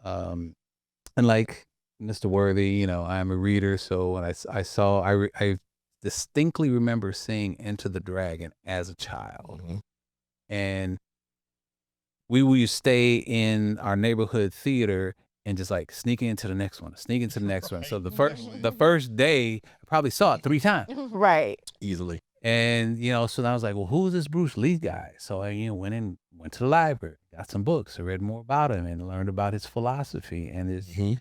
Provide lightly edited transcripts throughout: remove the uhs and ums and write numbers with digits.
And like Mr. Worthy, I'm a reader, so when I saw, I distinctly remember seeing Enter the Dragon as a child, Mhm. and we would stay in our neighborhood theater and just like sneaking into the next one, sneak into the next one. So Right, the first day, I probably saw it 3 times. Right. easily. And so then I was like, well, who's this Bruce Lee guy? So I went to the library, got some books, I read more about him, and learned about his philosophy and his. Mhm.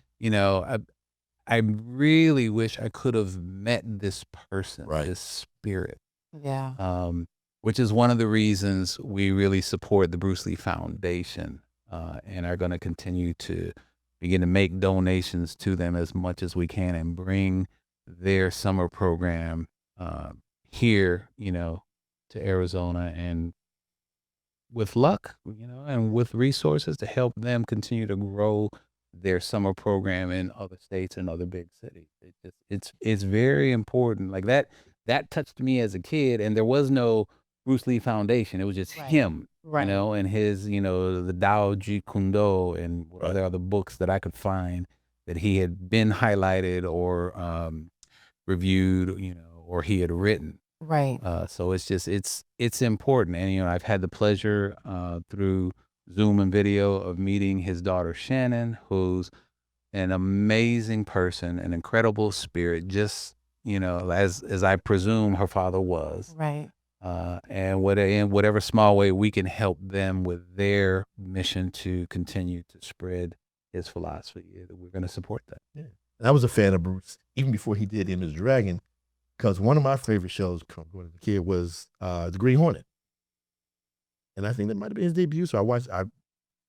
I really wish I could have met this person, Right. this spirit. Yeah. Which is one of the reasons we really support the Bruce Lee Foundation, and are going to continue to begin to make donations to them as much as we can and bring their summer program here, to Arizona, and with luck, and with resources to help them continue to grow their summer program in other states and other big cities. It's very important. Like that touched me as a kid, and there was no Bruce Lee Foundation. It was just Right. him, Right. and his, the Tao Ji Kundo and what Right. other books that I could find that he had been highlighted or reviewed, or he had written. Right. So it's important, and I've had the pleasure through Zoom and video of meeting his daughter Shannon, who's an amazing person, an incredible spirit, just as I presume her father was. Right. And in whatever small way we can help them with their mission to continue to spread his philosophy, we're going to support that. Yeah. And I was a fan of Bruce even before he did Enter the Dragon, because one of my favorite shows when I was a kid was the Green Hornet, and I think that might have been his debut. So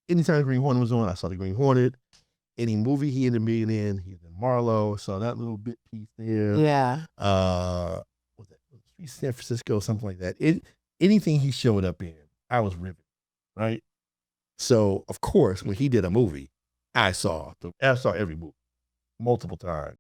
anytime Green Hornet was on, I saw the Green Hornet. Any movie he ended up being in, he's in Marlowe. So that little bit piece there. Yeah. Was that Street San Francisco, something like that. Anything he showed up in, I was riveted, right? So of course, when he did a movie, I saw every movie multiple times.